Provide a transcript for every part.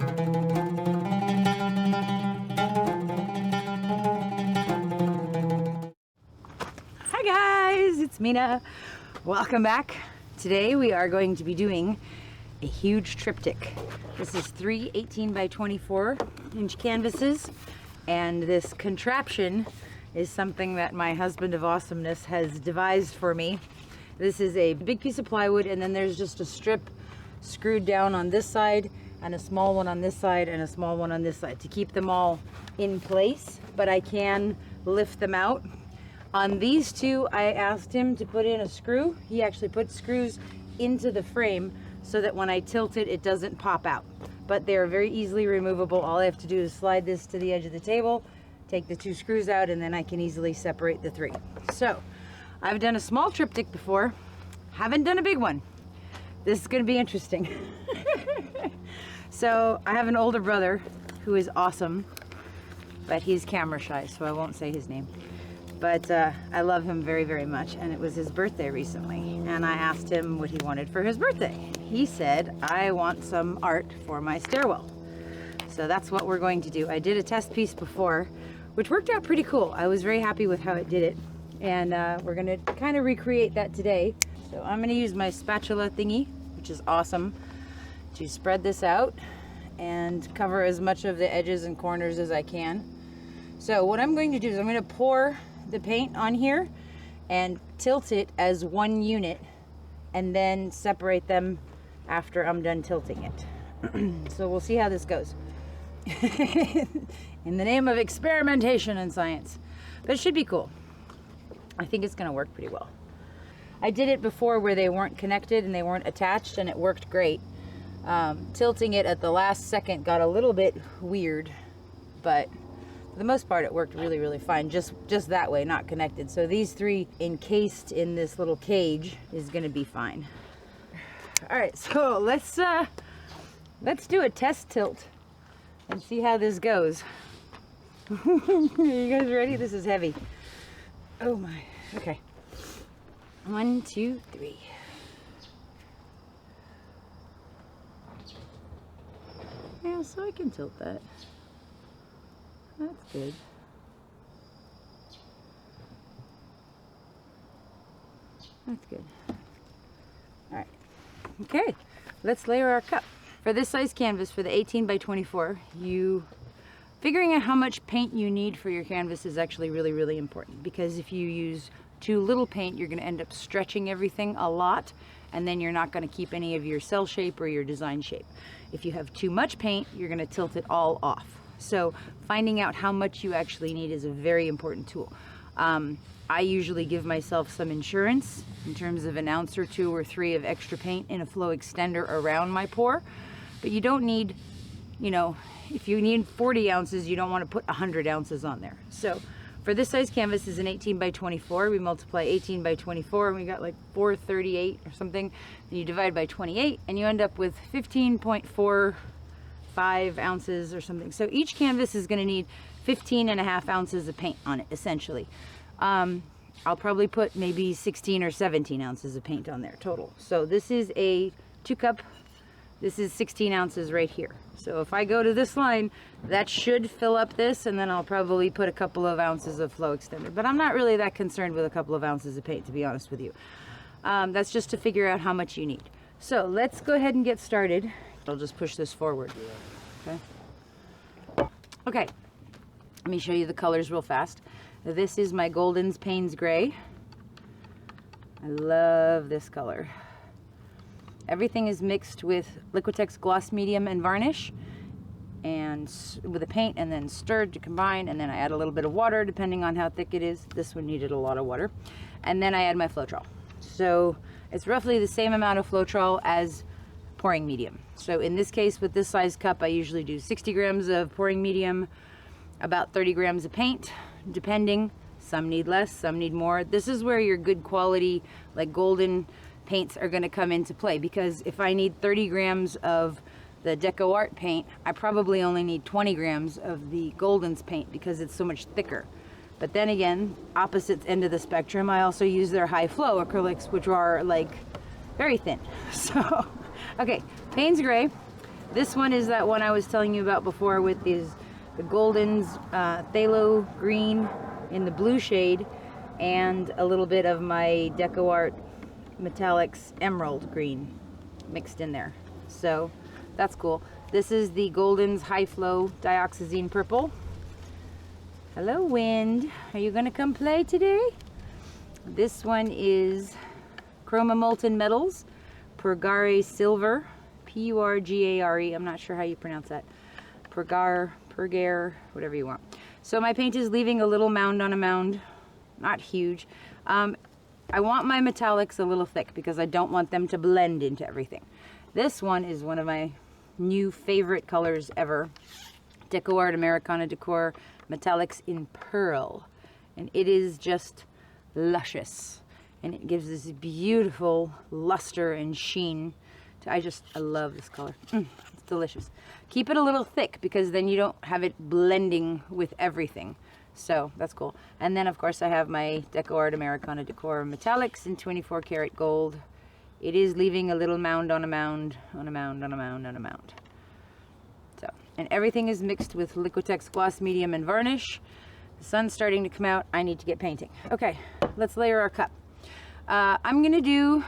Hi guys, it's Mina. Welcome back. Today we are going to be doing a huge triptych. This is 3 18 by 24 inch canvases, and this contraption is something that my husband of awesomeness has devised for me. This is a big piece of plywood, and then there's just a strip screwed down on this side and a small one on this side and a small one on this side to keep them all in place, but I can lift them out. On these two, I asked him to put in a screw. He actually put screws into the frame so that when I tilt it, it doesn't pop out. But they're very easily removable. All I have to do is slide this to the edge of the table, take the two screws out, and then I can easily separate the three. So, I've done a small triptych before, haven't done a big one. This is gonna be interesting. So, I have an older brother who is awesome, but he's camera shy, so I won't say his name. But I love him very, very much, and it was his birthday recently, and I asked him what he wanted for his birthday. He said, I want some art for my stairwell. So that's what we're going to do. I did a test piece before, which worked out pretty cool. I was very happy with how it did it, and we're gonna kind of recreate that today. So I'm gonna use my spatula thingy, which is awesome, to spread this out and cover as much of the edges and corners as I can. So what I'm going to do is I'm going to pour the paint on here and tilt it as one unit, and then separate them after I'm done tilting it. So we'll see how this goes. In the name of experimentation and science. But it should be cool. I think it's going to work pretty well. I did it before where they weren't connected and they weren't attached, and it worked great. Tilting it at the last second got a little bit weird, but for the most part it worked really, really fine, just that way, not connected. So these three encased in this little cage is going to be fine. All right, so let's do a test tilt and see how this goes. You guys ready? This is heavy. Oh my. Okay. 1, 2, 3. Yeah, so I can tilt that. That's good. That's good. All right. Okay, let's layer our cup. For this size canvas, for the 18 by 24, figuring out how much paint you need for your canvas is actually really, really important, because if you use too little paint, you're going to end up stretching everything a lot, and then you're not going to keep any of your cell shape or your design shape. If you have too much paint, you're going to tilt it all off. So finding out how much you actually need is a very important tool. I usually give myself some insurance in terms of an ounce or 2 or 3 of extra paint in a flow extender around my pour. But you don't need, you know, if you need 40 ounces, you don't want to put 100 ounces on there. So for this size canvas is an 18 by 24. We multiply 18 by 24 and we got like 438 or something. Then you divide by 28 and you end up with 15.45 ounces or something. So each canvas is going to need 15.5 ounces of paint on it, essentially. I'll probably put maybe 16 or 17 ounces of paint on there total. So this is a 2 cup. This is 16 ounces right here. So if I go to this line, that should fill up this, and then I'll probably put a couple of ounces of flow extender. But I'm not really that concerned with a couple of ounces of paint, to be honest with you. That's just to figure out how much you need. So let's go ahead and get started. I'll just push this forward. Okay. Okay. Let me show you the colors real fast. This is my Golden's Payne's Gray. I love this color. Everything is mixed with Liquitex Gloss Medium and varnish, and with a paint, and then stirred to combine, and then I add a little bit of water depending on how thick it is. This one needed a lot of water. And then I add my Floetrol. So it's roughly the same amount of Floetrol as pouring medium. So in this case, with this size cup, I usually do 60 grams of pouring medium, about 30 grams of paint, depending. Some need less, some need more. This is where your good quality, like golden paints, are going to come into play, because if I need 30 grams of the DecoArt paint, I probably only need 20 grams of the Golden's paint because it's so much thicker. But then again, opposite end of the spectrum, I also use their high flow acrylics, which are like very thin. So, okay, Payne's Gray. This one is that one I was telling you about before with the Golden's Phthalo green in the blue shade and a little bit of my DecoArt Metallics Emerald green mixed in there. So that's cool. This is the Golden's High Flow Dioxizine Purple. Hello, wind. Are you gonna come play today? This one is Chroma Molten Metals, Purgare Silver, P-U-R-G-A-R-E. I'm not sure how you pronounce that. Purgare, whatever you want. So my paint is leaving a little mound on a mound, not huge. I want my metallics a little thick because I don't want them to blend into everything. This one is one of my new favorite colors ever. DecoArt Americana Decor Metallics in Pearl. And it is just luscious. And it gives this beautiful luster and sheen. I love this color. It's delicious. Keep it a little thick because then you don't have it blending with everything. So that's cool. And then of course I have my DecoArt Americana Decor Metallics in 24 karat gold. It is leaving a little mound on a mound, on a mound, on a mound, on a mound. So, and everything is mixed with Liquitex gloss medium and varnish. The sun's starting to come out. I need to get painting. Okay, let's layer our cup. I'm gonna do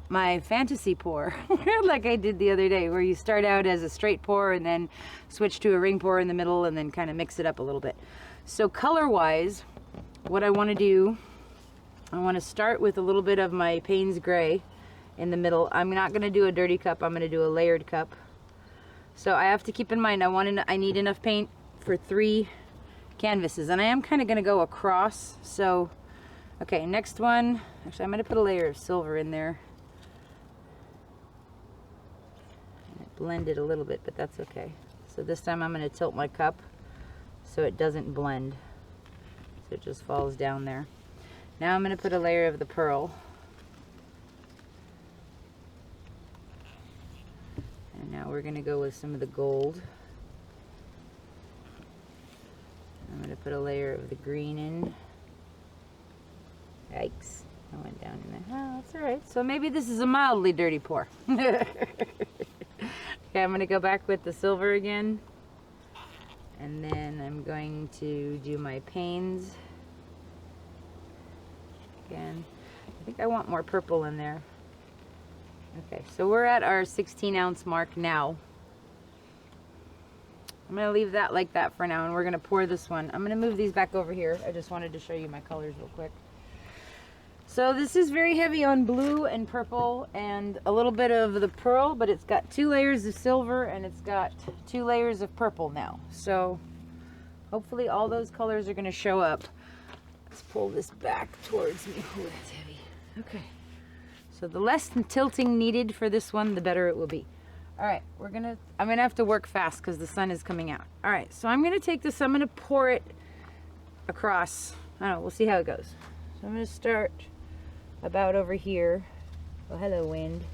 my fantasy pour like I did the other day, where you start out as a straight pour and then switch to a ring pour in the middle and then kind of mix it up a little bit. So color wise, what I want to do, I want to start with a little bit of my Payne's gray in the middle. I'm not going to do a dirty cup, I'm going to do a layered cup. So I have to keep in mind I need enough paint for 3 canvases, and I am kind of going to go across. So okay, next one, actually I'm going to put a layer of silver in there. Blended a little bit, but that's okay. So this time I'm going to tilt my cup so it doesn't blend, so it just falls down there. Now I'm going to put a layer of the pearl, and now we're going to go with some of the gold. I'm going to put a layer of the green in. Yikes, I went down in there. Oh, that's alright. So maybe this is a mildly dirty pour. Okay, I'm going to go back with the silver again, and then I'm going to do my Paynes again. I think I want more purple in there. Okay, so we're at our 16-ounce mark now. I'm going to leave that like that for now, and we're going to pour this one. I'm going to move these back over here. I just wanted to show you my colors real quick. So this is very heavy on blue and purple and a little bit of the pearl, but it's got 2 layers of silver and it's got 2 layers of purple now. So hopefully all those colors are going to show up. Let's pull this back towards me. Oh, that's heavy. Okay. So the less tilting needed for this one, the better it will be. All right, I'm going to have to work fast because the sun is coming out. All right, so I'm going to take this, I'm going to pour it across. I don't know, we'll see how it goes. So I'm going to start about over here. Oh, hello, wind.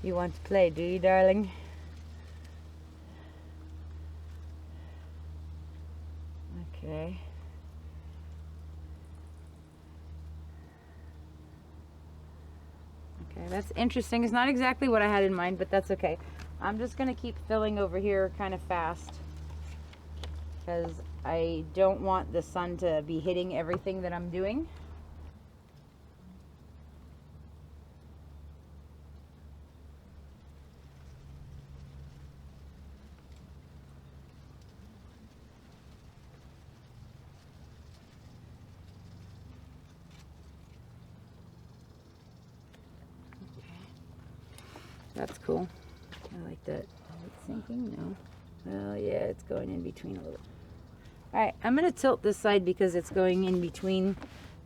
You want to play, do you, darling? Okay. Okay, that's interesting. It's not exactly what I had in mind, but that's okay. I'm just going to keep filling over here kind of fast because I don't want the sun to be hitting everything that I'm doing. That's cool. I like that. Is it sinking? No. Oh yeah, it's going in between a little. Alright, I'm going to tilt this side because it's going in between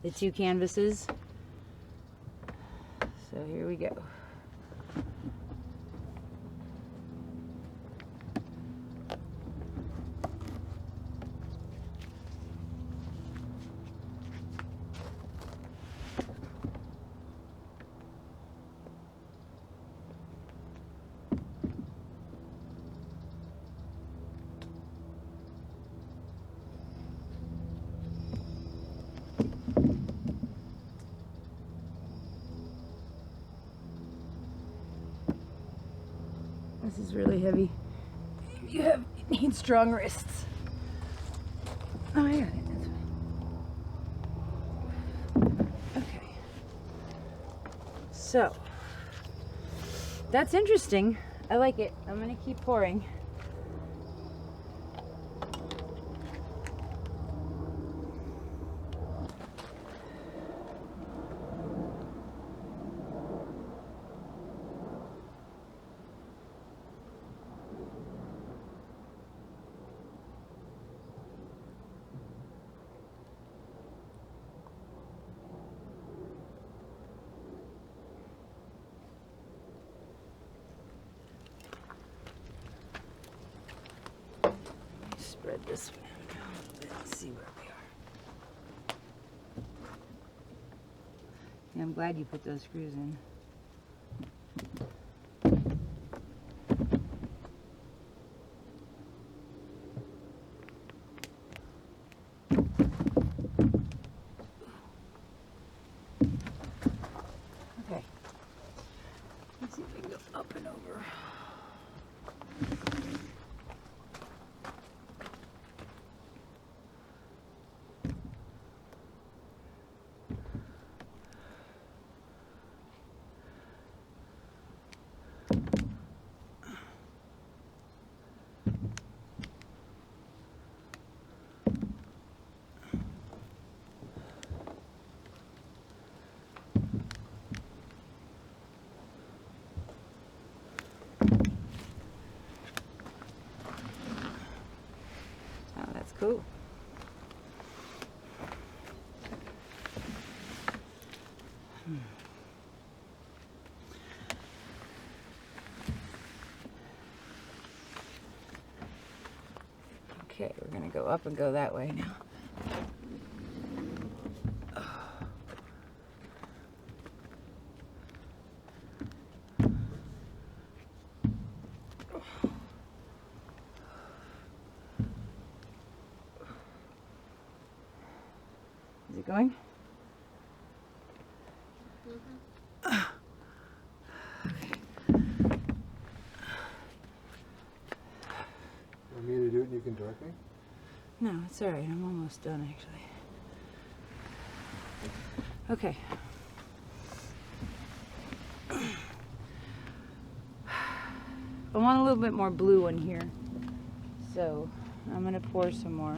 the 2 canvases. So here we go. This is really heavy. you need strong wrists. Oh, I got it. That's fine. Okay. So, that's interesting. I like it. I'm gonna keep pouring. Spread this one out a little bit and see where we are. Yeah, I'm glad you put those screws in. Okay. Let's see if we can go up and over. Cool. Okay, we're gonna go up and go that way now. Is it going? Want me to do it and you can direct me? No, it's alright. I'm almost done actually. Okay. I want a little bit more blue in here. So I'm going to pour some more.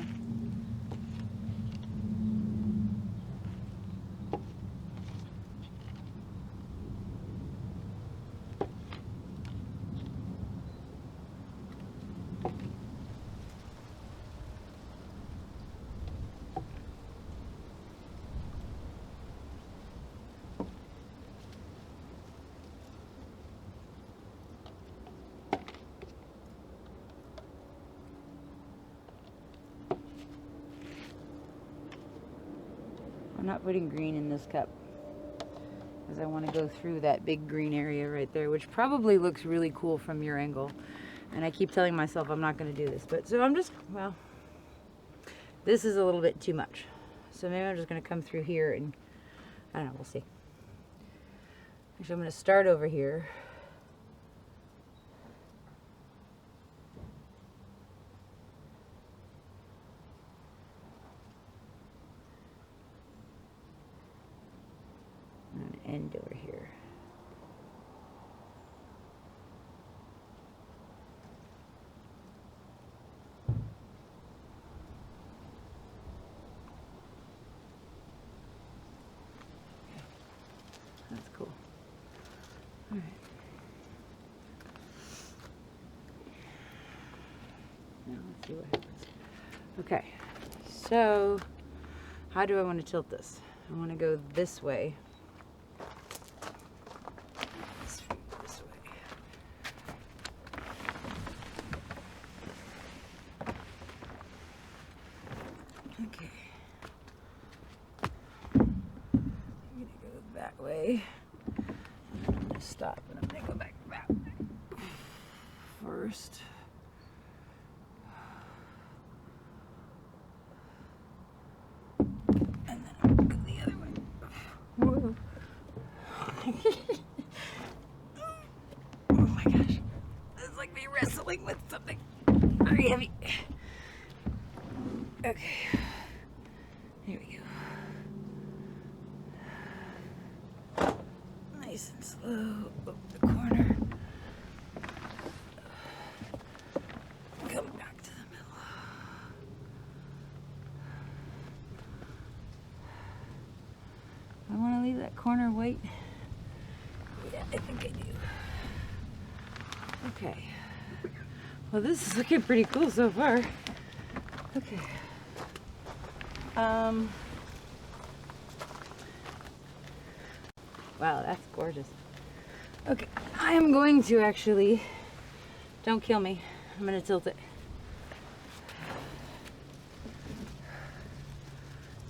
I'm not putting green in this cup because I want to go through that big green area right there, which probably looks really cool from your angle. And I keep telling myself I'm not going to do this, but so I'm just, well, this is a little bit too much. So maybe I'm just going to come through here and, I don't know, we'll see. Actually, I'm going to start over here. And end over here. That's cool. All right. Now let's see what happens. Okay, so how do I want to tilt this? I want to go this way. This way. Okay. I'm gonna go that way. I'm gonna stop and I'm gonna go back first. And then I'll go the other way. Whoa. Oh my gosh. It's like me wrestling with something. very heavy. Okay. Here we go. Nice and slow up the corner. Come back to the middle. I want to leave that corner white. Yeah, I think I do. Okay. Well, this is looking pretty cool so far. Okay. Wow, that's gorgeous. Okay, I am going to actually, don't kill me, I'm going to tilt it.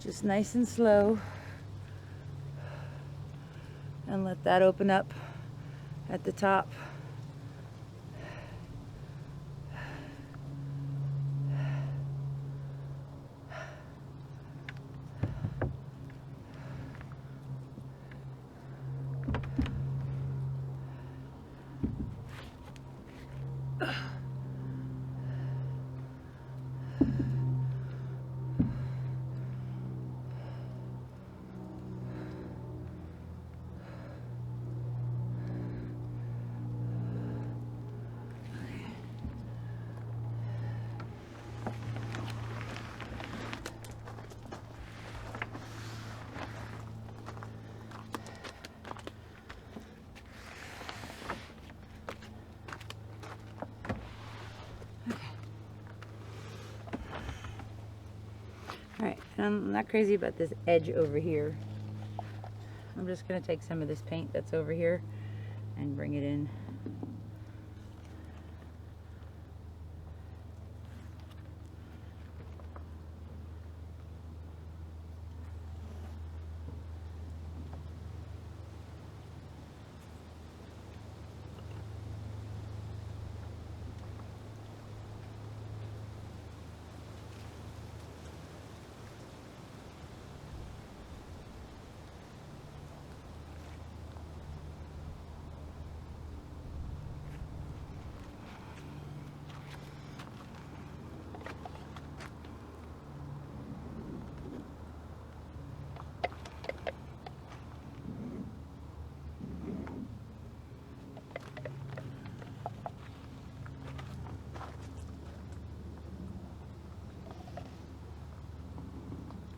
Just nice and slow. And let that open up at the top. Alright, I'm not crazy about this edge over here. I'm just going to take some of this paint that's over here and bring it in.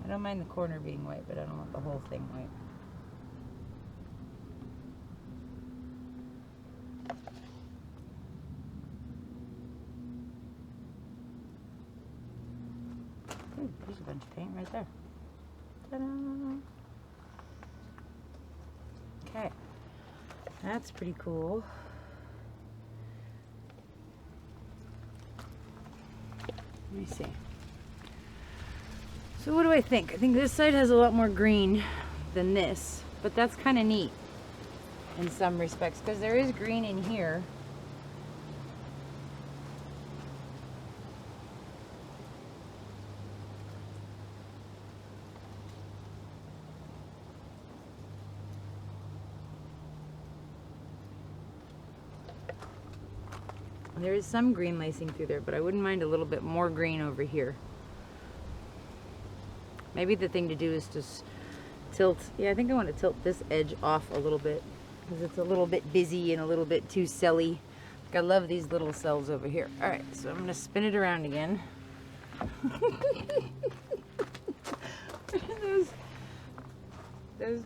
I don't mind the corner being white, but I don't want the whole thing white. Ooh, there's a bunch of paint right there. Ta-da! Okay, that's pretty cool. Let me see. So what do I think? I think this side has a lot more green than this, but that's kind of neat in some respects because there is green in here. There is some green lacing through there, but I wouldn't mind a little bit more green over here. Maybe the thing to do is just tilt. Yeah, I think I want to tilt this edge off a little bit because it's a little bit busy and a little bit too celly. Like I love these little cells over here. All right, so I'm going to spin it around again. those.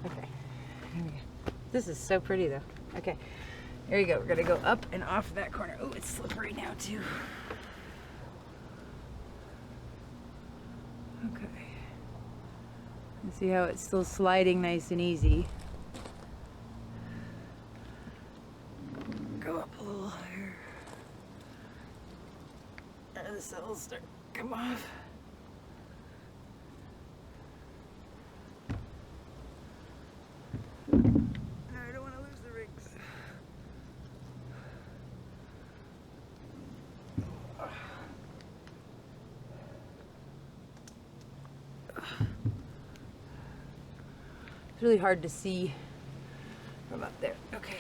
Okay, here we go. This is so pretty though. Okay, here you go. We're going to go up and off that corner. Oh, it's slippery now too. Okay. You see how it's still sliding nice and easy. Go up a little higher. And the cells start to come off. No, I don't want to lose the rings. It's really hard to see from up there. Okay,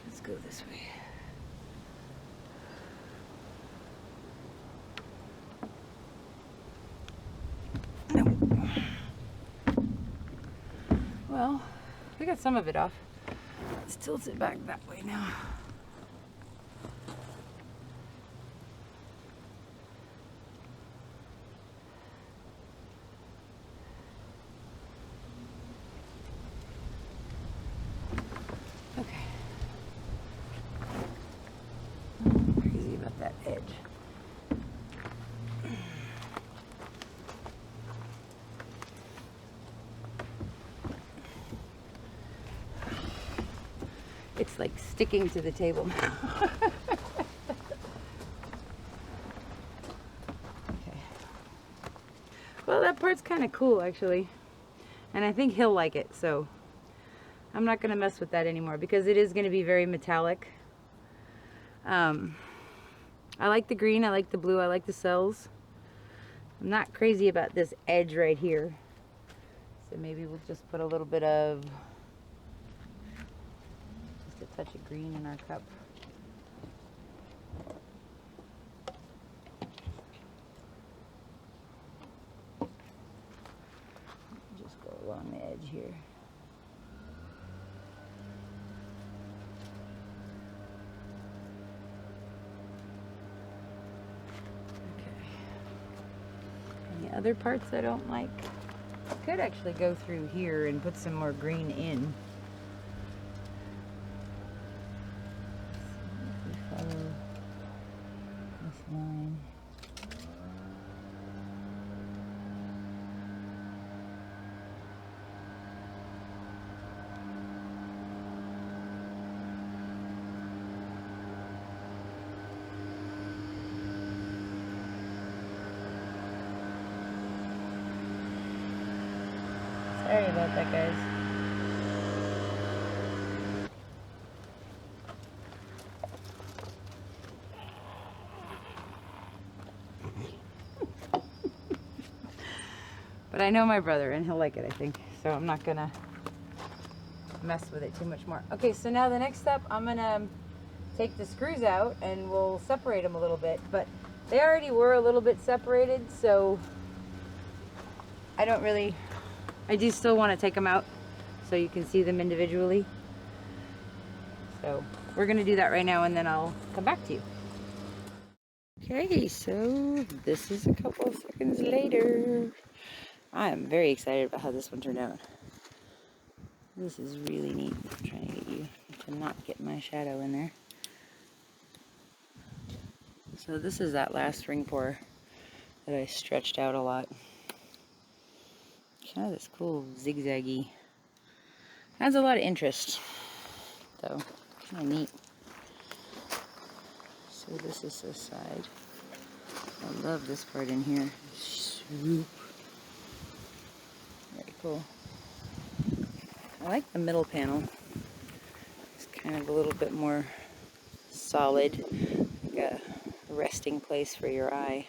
let's go this way. well, we got some of it off. Let's tilt it back that way now. Okay. I'm crazy about that edge. It's like sticking to the table now. Okay. Well, that part's kind of cool actually. And I think he'll like it, so I'm not going to mess with that anymore because it is going to be very metallic. I like the green, I like the blue, I like the cells. I'm not crazy about this edge right here. So maybe we'll just put a little bit of a touch of green in our cup. Just go along the edge here. Okay. And the other parts I don't like, I could actually go through here and put some more green in. Line. Sorry about that, guys. But I know my brother and he'll like it, I think. So I'm not gonna mess with it too much more. Okay, so now the next step, I'm gonna take the screws out and we'll separate them a little bit. But they already were a little bit separated, so I do still want to take them out so you can see them individually. So we're gonna do that right now and then I'll come back to you. Okay, so this is a couple of seconds later. I am very excited about how this one turned out. This is really neat. I'm trying to get you to not get my shadow in there. So this is that last ring pour that I stretched out a lot. Kind of this cool zigzaggy. Has a lot of interest, though. Kind of neat. So this is the side. I love this part in here. Swoop. Very cool. I like the middle panel. It's kind of a little bit more solid. Like a resting place for your eye.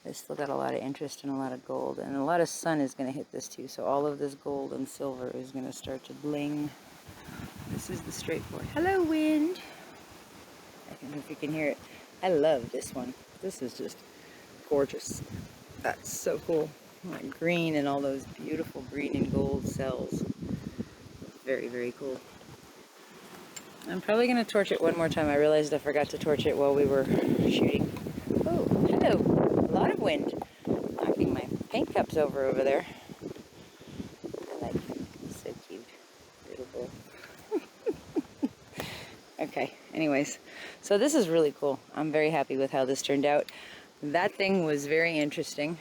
It's still got a lot of interest and a lot of gold. And a lot of sun is going to hit this too. So all of this gold and silver is going to start to bling. This is the straight pour. Hello, wind. I don't know if you can hear it. I love this one. This is just gorgeous. That's so cool. Like green and all those beautiful green and gold cells. Very, very cool. I'm probably going to torch it one more time. I realized I forgot to torch it while we were shooting. Oh, hello. A lot of wind. Knocking my paint cups over there. I like it. It's so cute. Beautiful. Okay, anyways. So this is really cool. I'm very happy with how this turned out. That thing was very interesting.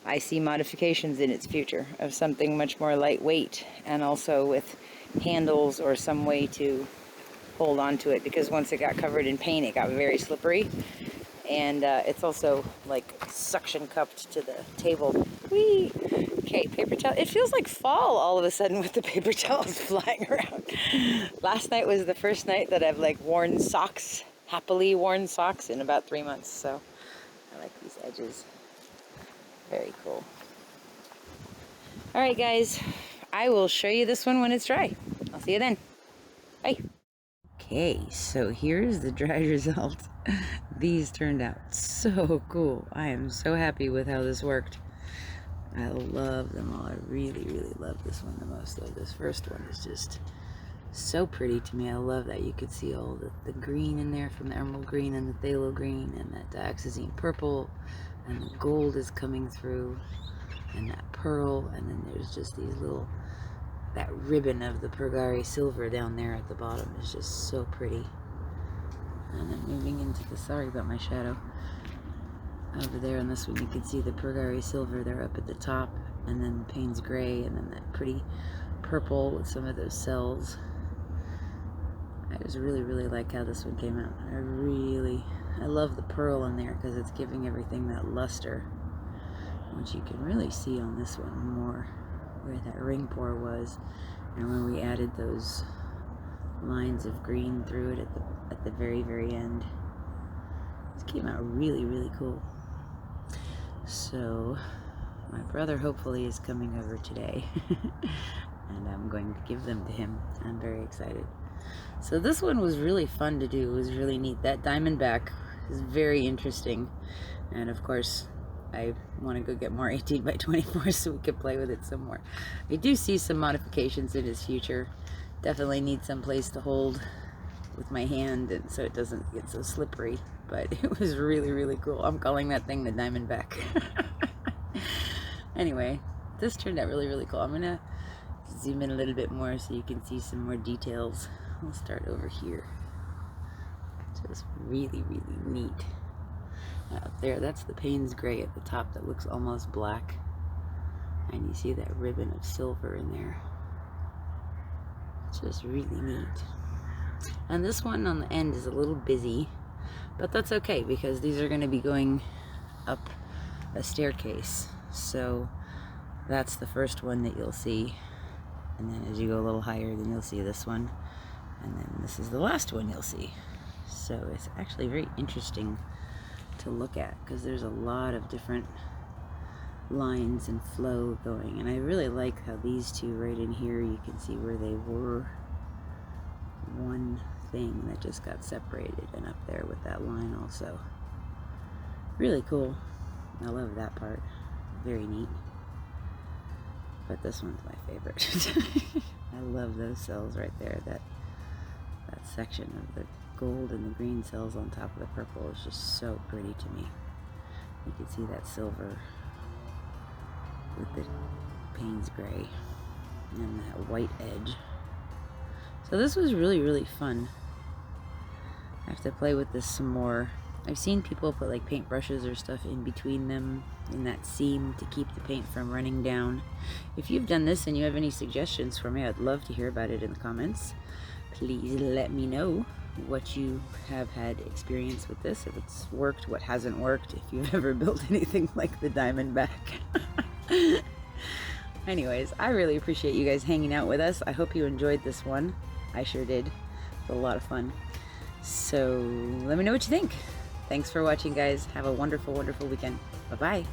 I see modifications in its future of something much more lightweight and also with handles or some way to hold on to it, because once it got covered in paint it got very slippery, and it's also like suction cupped to the table. Whee! Okay, paper towel. It feels like fall all of a sudden with the paper towels flying around. Last night was the first night that I've like worn socks, happily worn socks in about 3 months, so I like these edges. Very cool. Alright guys, I will show you this one when it's dry. I'll see you then. Bye. Okay, so here's the dry result. These turned out so cool. I am so happy with how this worked. I love them all. I really, really love this one the most though. This first one is just so pretty to me. I love that you could see all the green in there from the emerald green and the phthalo green and that dioxazine purple, and the gold is coming through, and that pearl, and then there's just these little, that ribbon of the Purgare Silver down there at the bottom is just so pretty. And then moving into the, sorry about my shadow, over there on this one you can see the Purgare Silver there up at the top, and then Payne's Gray, and then that pretty purple with some of those cells. I just really, really like how this one came out. I love the pearl in there because it's giving everything that luster, which you can really see on this one more where that ring pour was, and when we added those lines of green through it at the very, very end. This came out really, really cool. So my brother hopefully is coming over today and I'm going to give them to him. I'm very excited. So this one was really fun to do. It was really neat. That diamondback is very interesting, and of course I want to go get more 18 by 24 so we can play with it some more. I do see some modifications in his future. Definitely need some place to hold with my hand, and so it doesn't get so slippery, but it was really, really cool. I'm calling that thing the diamondback. Anyway, this turned out really, really cool. I'm gonna zoom in a little bit more so you can see some more details. We'll start over here. Just really, really neat. Up there, that's the Payne's Gray at the top that looks almost black, and you see that ribbon of silver in there. It's just really neat. And this one on the end is a little busy, but that's okay because these are going to be going up a staircase. So that's the first one that you'll see, and then as you go a little higher, then you'll see this one, and then this is the last one you'll see. So it's actually very interesting to look at because there's a lot of different lines and flow going, and I really like how these two right in here, you can see where they were one thing that just got separated, and up there with that line also. Really cool. I love that part. Very neat. But this one's my favorite. I love those cells right there. That section of the gold and the green cells on top of the purple is just so pretty to me. You can see that silver with the Payne's Gray and that white edge. So this was really, really fun. I have to play with this some more. I've seen people put like paint brushes or stuff in between them in that seam to keep the paint from running down. If you've done this and you have any suggestions for me, I'd love to hear about it in the comments. Please let me know what you have had experience with this, if it's worked, what hasn't worked, if you've ever built anything like the diamondback. Anyways, I really appreciate you guys hanging out with us. I hope you enjoyed this one. I sure did. It's a lot of fun. So let me know what you think. Thanks for watching, guys. Have a wonderful, wonderful weekend. Bye-bye.